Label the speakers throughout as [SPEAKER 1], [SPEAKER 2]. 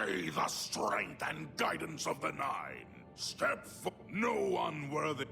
[SPEAKER 1] By the strength and guidance of the Nine, step forward. No unworthy.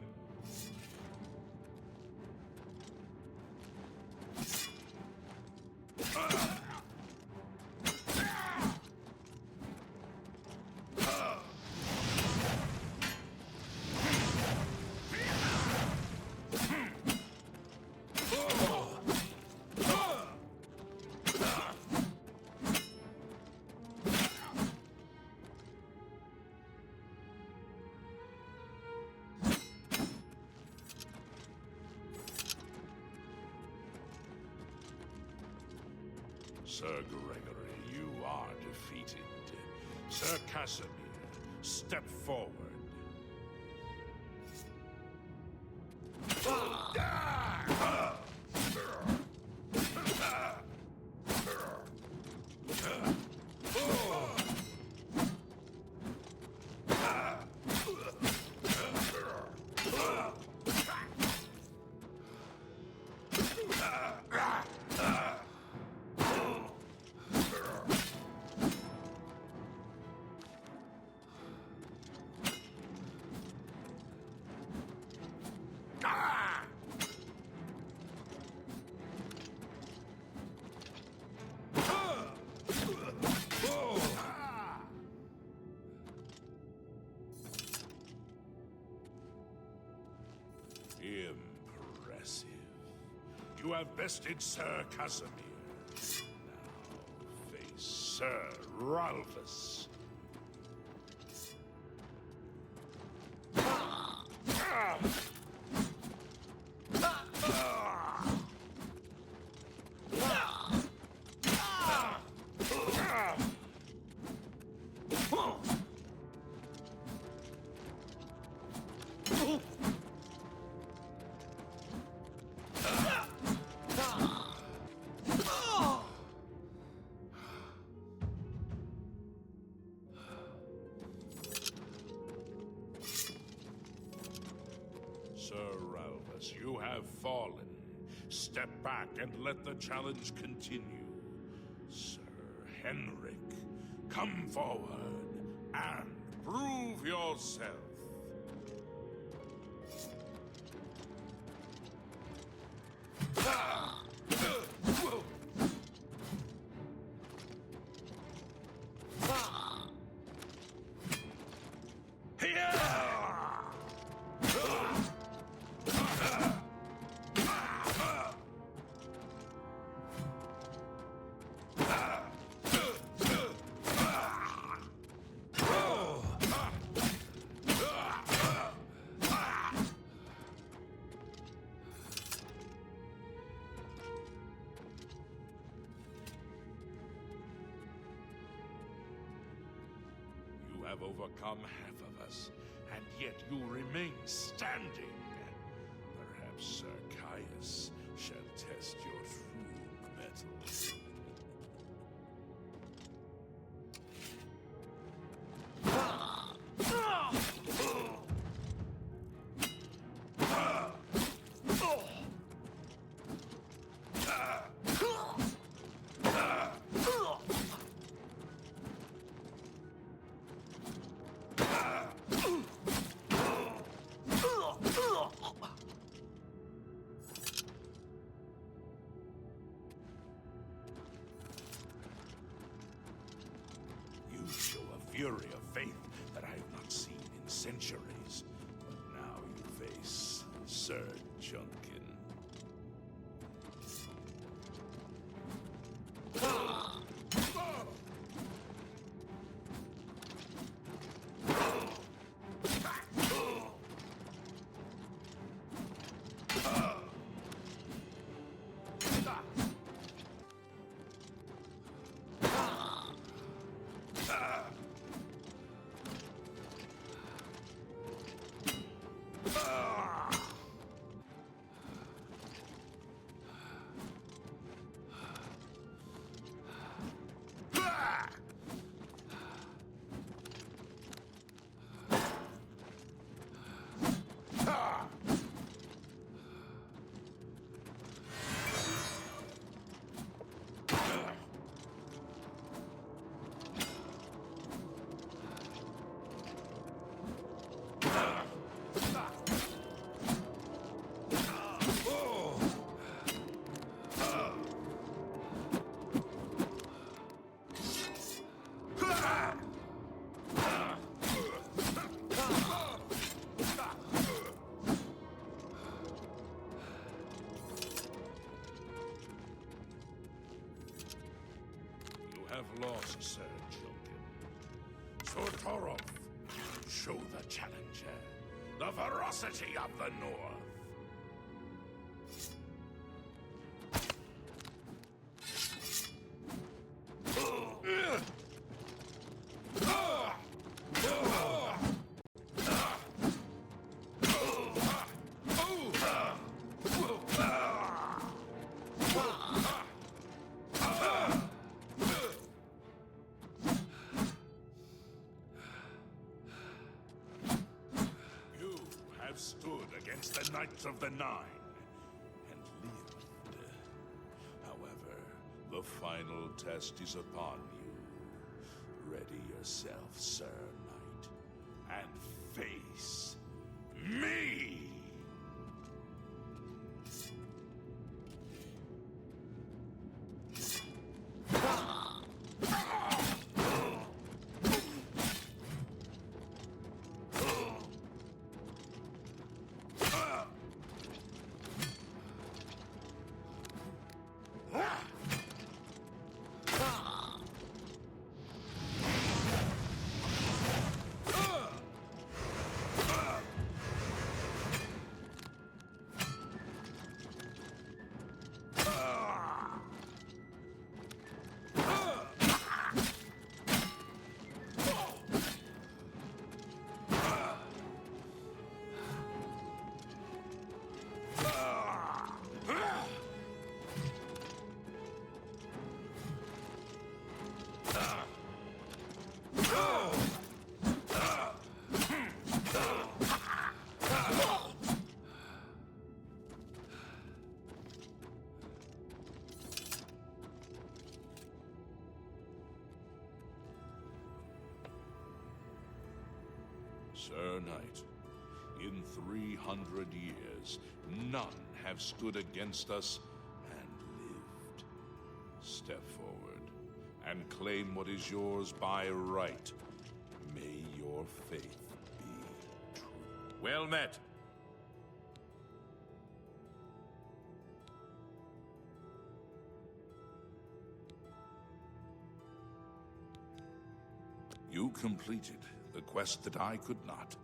[SPEAKER 1] Sir Gregory, you are defeated. Sir Casimir, step forward. Impressive. You have bested Sir Casimir. Now face Sir Ralphus. Sir Ralphus, you have fallen. Step back and let the challenge continue. Sir Henrik, come forward and prove yourself. You have overcome half of us, and yet you remain standing. Perhaps Sir Caius shall test your true mettle. Fury of faith that I have not seen in centuries. But now you face Sir Junkin. Tortorov, show the challenger the ferocity of the North. Stood against the Knights of the Nine and lived. However, the final test is upon you. Ready yourself, Sir Knight, and face me! Sir Knight, in 300 years, none have stood against us and lived. Step forward and claim what is yours by right. May your faith be true.
[SPEAKER 2] Well met.
[SPEAKER 1] You completed the quest that I could not.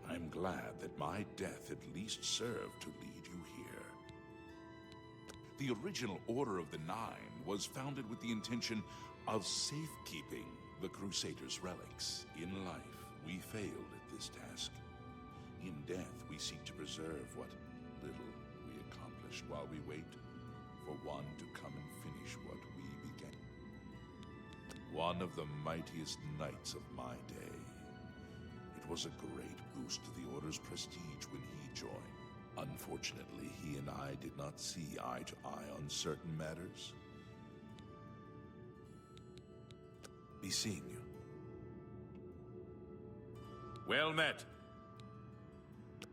[SPEAKER 1] I'm glad that my death at least served to lead you here. The original Order of the Nine was founded with the intention of safekeeping the Crusaders' relics. In life, we failed at this task. In death, we seek to preserve what little we accomplished while we wait for one to come and finish what we began. One of the mightiest knights of my day. It was a great boost to the Order's prestige when he joined. Unfortunately, he and I did not see eye to eye on certain matters. Be seeing you.
[SPEAKER 2] Well met.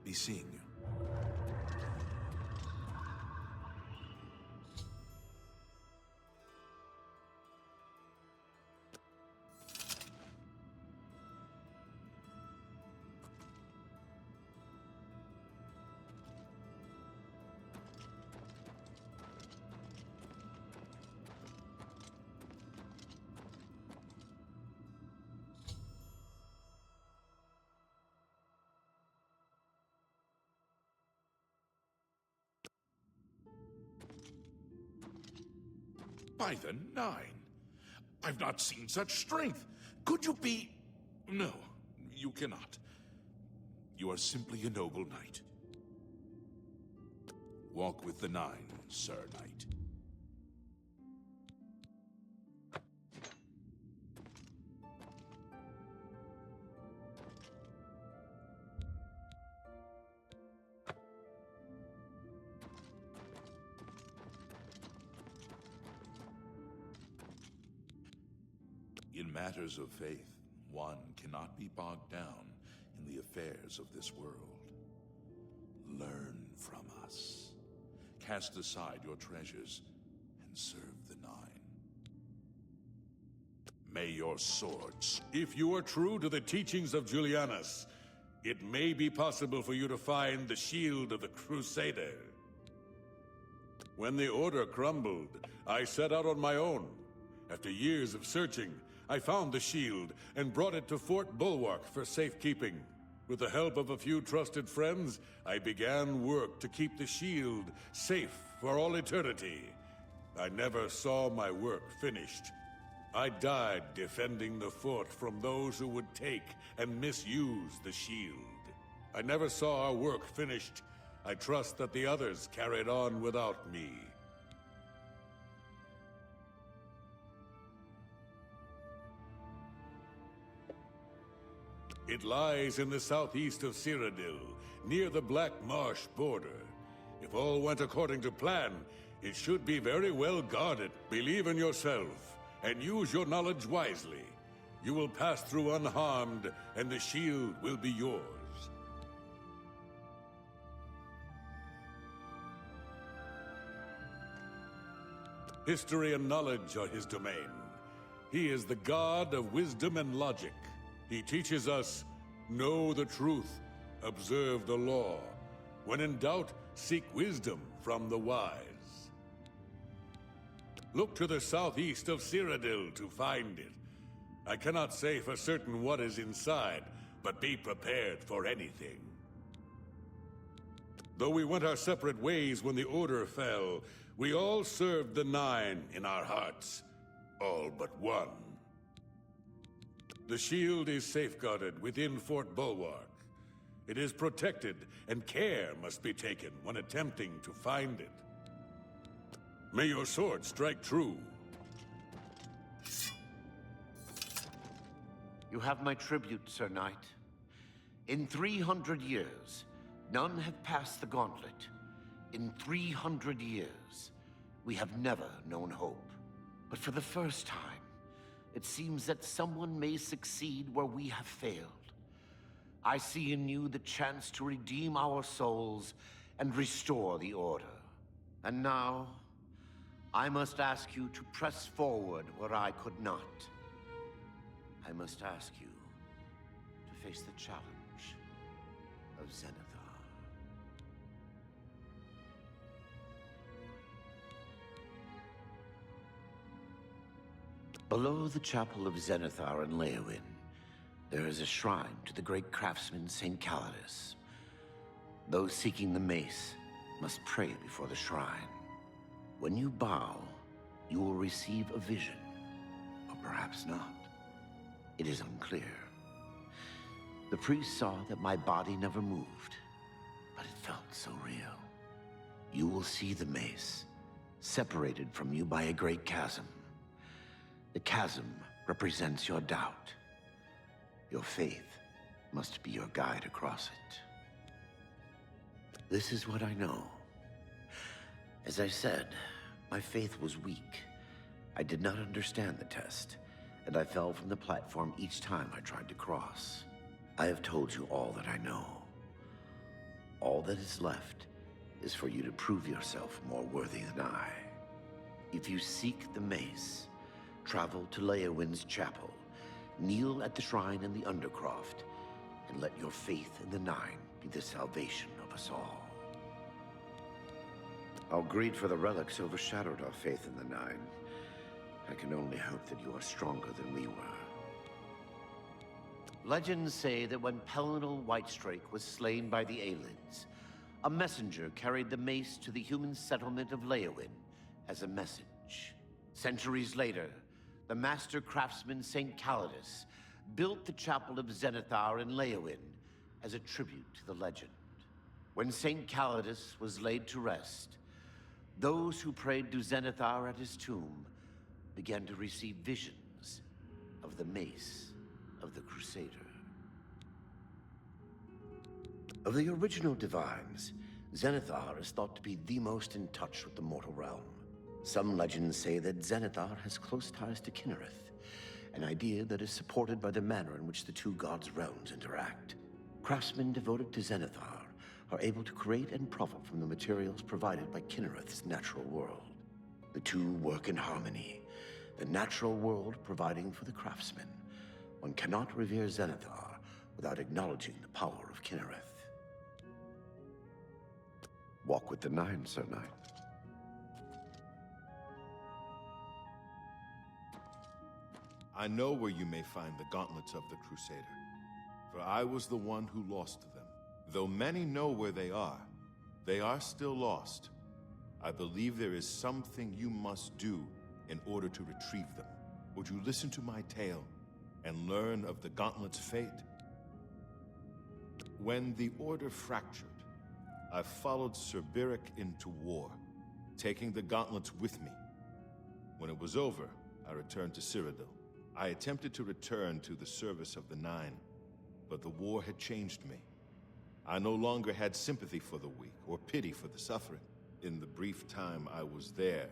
[SPEAKER 1] Be seeing you. By the Nine! I've not seen such strength! Could you be... No, you cannot. You are simply a noble knight. Walk with the Nine, Sir Knight. In matters of faith, one cannot be bogged down in the affairs of this world. Learn from us. Cast aside your treasures and serve the Nine. May your swords...
[SPEAKER 3] If you are true to the teachings of Julianus, it may be possible for you to find the shield of the Crusader. When the Order crumbled, I set out on my own. After years of searching, I found the shield and brought it to Fort Bulwark for safekeeping. With the help of a few trusted friends, I began work to keep the shield safe for all eternity. I never saw my work finished. I died defending the fort from those who would take and misuse the shield. I never saw our work finished. I trust that the others carried on without me. It lies in the southeast of Cyrodiil, near the Black Marsh border. If all went according to plan, it should be very well guarded. Believe in yourself, and use your knowledge wisely. You will pass through unharmed, and the shield will be yours. History and knowledge are his domain. He is the god of wisdom and logic. He teaches us, know the truth, observe the law. When in doubt, seek wisdom from the wise. Look to the southeast of Cyrodiil to find it. I cannot say for certain what is inside, but be prepared for anything. Though we went our separate ways when the Order fell, we all served the Nine in our hearts. All but one. The shield is safeguarded within Fort Bulwark. It is protected, and care must be taken when attempting to find it. May your sword strike true.
[SPEAKER 4] You have my tribute, Sir Knight. In 300 years, none have passed the gauntlet. In 300 years, we have never known hope. But for the first time, it seems that someone may succeed where we have failed. I see in you the chance to redeem our souls and restore the Order. And now, I must ask you to press forward where I could not. I must ask you to face the challenge of Zenithar. Below the chapel of Zenithar in Leowyn, there is a shrine to the great craftsman St. Calidus. Those seeking the mace must pray before the shrine. When you bow, you will receive a vision, or perhaps not. It is unclear. The priest saw that my body never moved, but it felt so real. You will see the mace, separated from you by a great chasm. The chasm represents your doubt. Your faith must be your guide across it. This is what I know. As I said, my faith was weak. I did not understand the test, and I fell from the platform each time I tried to cross. I have told you all that I know. All that is left is for you to prove yourself more worthy than I. If you seek the mace, travel to Leowyn's chapel, kneel at the shrine in the Undercroft, and let your faith in the Nine be the salvation of us all. Our greed for the relics overshadowed our faith in the Nine. I can only hope that you are stronger than we were. Legends say that when Pellinal Whitestrake was slain by the Aelids, a messenger carried the mace to the human settlement of Leowyn as a message. Centuries later, the master craftsman St. Calidus built the chapel of Zenithar in Leowyn as a tribute to the legend. When St. Calidus was laid to rest, those who prayed to Zenithar at his tomb began to receive visions of the mace of the Crusader. Of the original divines, Zenithar is thought to be the most in touch with the mortal realm. Some legends say that Zenithar has close ties to Kinnereth, an idea that is supported by the manner in which the two gods' realms interact. Craftsmen devoted to Zenithar are able to create and profit from the materials provided by Kinnereth's natural world. The two work in harmony, the natural world providing for the craftsmen. One cannot revere Zenithar without acknowledging the power of Kinnereth. Walk with the Nine, Sir Knight.
[SPEAKER 5] I know where you may find the gauntlets of the Crusader, for I was the one who lost them. Though many know where they are still lost. I believe there is something you must do in order to retrieve them. Would you listen to my tale and learn of the gauntlet's fate? When the Order fractured, I followed Sir Beric into war, taking the gauntlets with me. When it was over, I returned to Cyrodiil. I attempted to return to the service of the Nine, but the war had changed me. I no longer had sympathy for the weak or pity for the suffering. In the brief time I was there,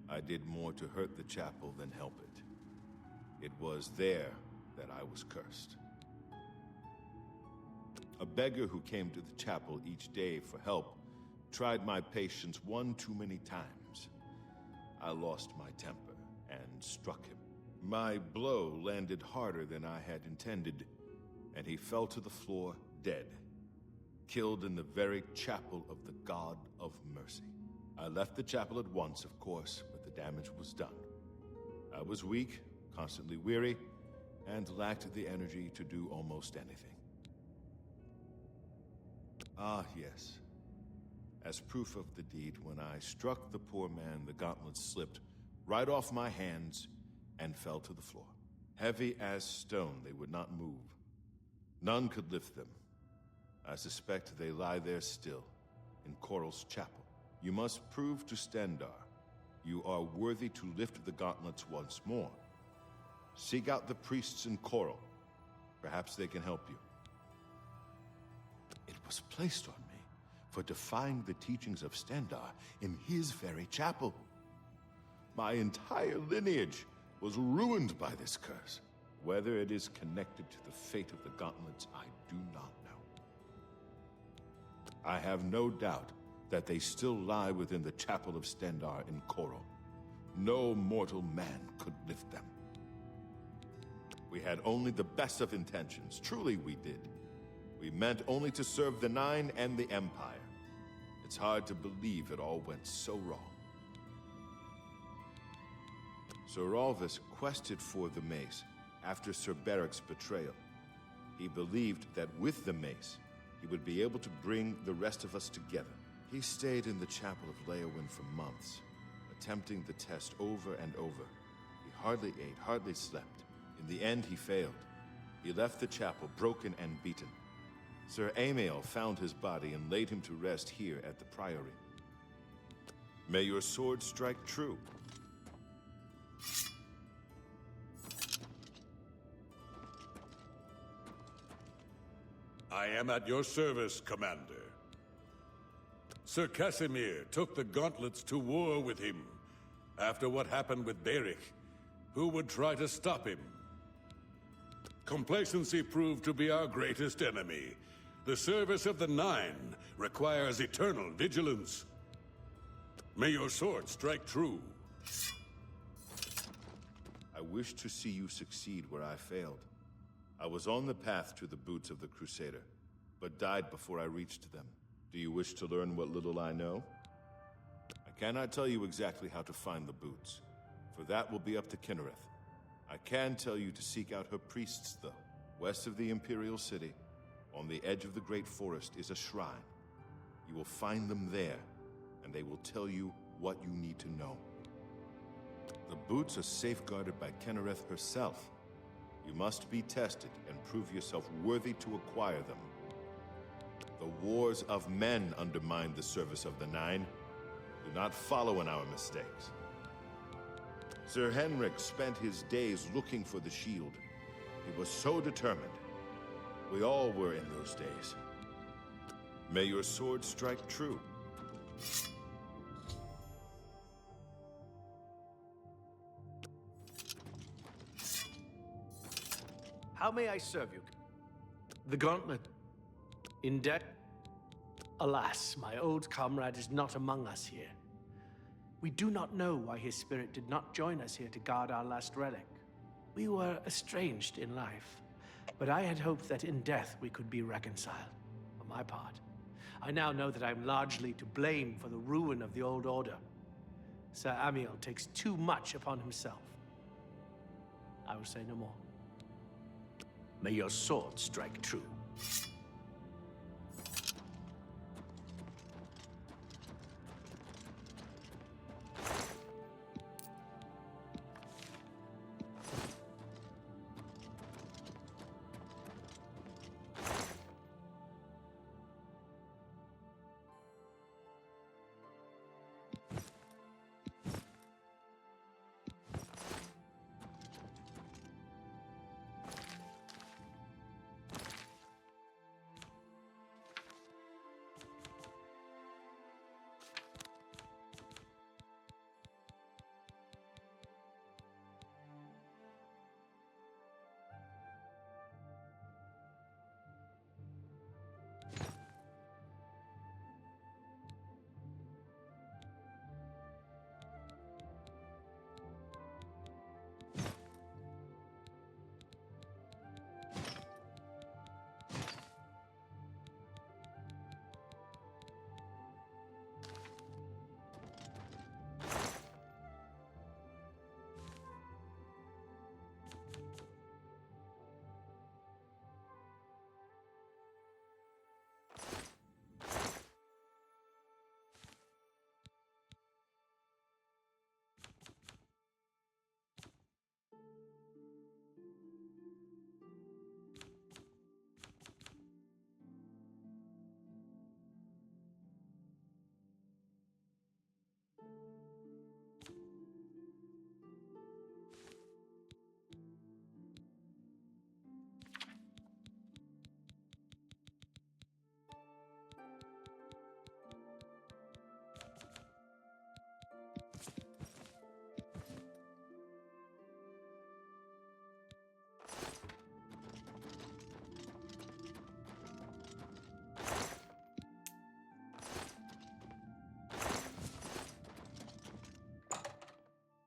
[SPEAKER 5] I did more to hurt the chapel than help it. It was there that I was cursed. A beggar who came to the chapel each day for help tried my patience one too many times. I lost my temper and struck him. My blow landed harder than I had intended, and he fell to the floor dead, killed in the very chapel of the God of Mercy. I left the chapel at once, of course, but the damage was done. I was weak, constantly weary, and lacked the energy to do almost anything. Ah, yes. As proof of the deed, when I struck the poor man, the gauntlet slipped right off my hands and fell to the floor. Heavy as stone, they would not move. None could lift them. I suspect they lie there still, in Coral's chapel. You must prove to Stendarr you are worthy to lift the gauntlets once more. Seek out the priests in Coral. Perhaps they can help you. It was placed on me for defying the teachings of Stendarr in his very chapel. My entire lineage was ruined by this curse. Whether it is connected to the fate of the gauntlets, I do not know. I have no doubt that they still lie within the chapel of Stendarr in Coral. No mortal man could lift them. We had only the best of intentions. Truly we did. We meant only to serve the Nine and the Empire. It's hard to believe it all went so wrong. Sir Alvis quested for the mace after Sir Beric's betrayal. He believed that with the mace, he would be able to bring the rest of us together. He stayed in the chapel of Leowyn for months, attempting the test over and over. He hardly ate, hardly slept. In the end, he failed. He left the chapel broken and beaten. Sir Amiel found his body and laid him to rest here at the Priory. May your sword strike true.
[SPEAKER 3] I am at your service, Commander. Sir Casimir took the gauntlets to war with him. After what happened with Beric, who would try to stop him? Complacency proved to be our greatest enemy. The service of the Nine requires eternal vigilance. May your sword strike true.
[SPEAKER 5] I wish to see you succeed where I failed. I was on the path to the boots of the Crusader, but died before I reached them. Do you wish to learn what little I know? I cannot tell you exactly how to find the boots, for that will be up to Kynareth. I can tell you to seek out her priests, though. West of the Imperial City, on the edge of the Great Forest, is a shrine. You will find them there, and they will tell you what you need to know. The boots are safeguarded by Kynareth herself. You must be tested and prove yourself worthy to acquire them. The wars of men undermine the service of the Nine. Do not follow in our mistakes. Sir Henrik spent his days looking for the shield. He was so determined. We all were in those days. May your sword strike true.
[SPEAKER 6] How may I serve you? The gauntlet. In debt? Alas, my old comrade is not among us here. We do not know why his spirit did not join us here to guard our last relic. We were estranged in life, but I had hoped that in death we could be reconciled. For my part, I now know that I'm largely to blame for the ruin of the old order. Sir Amiel takes too much upon himself. I will say no more. May your sword strike true.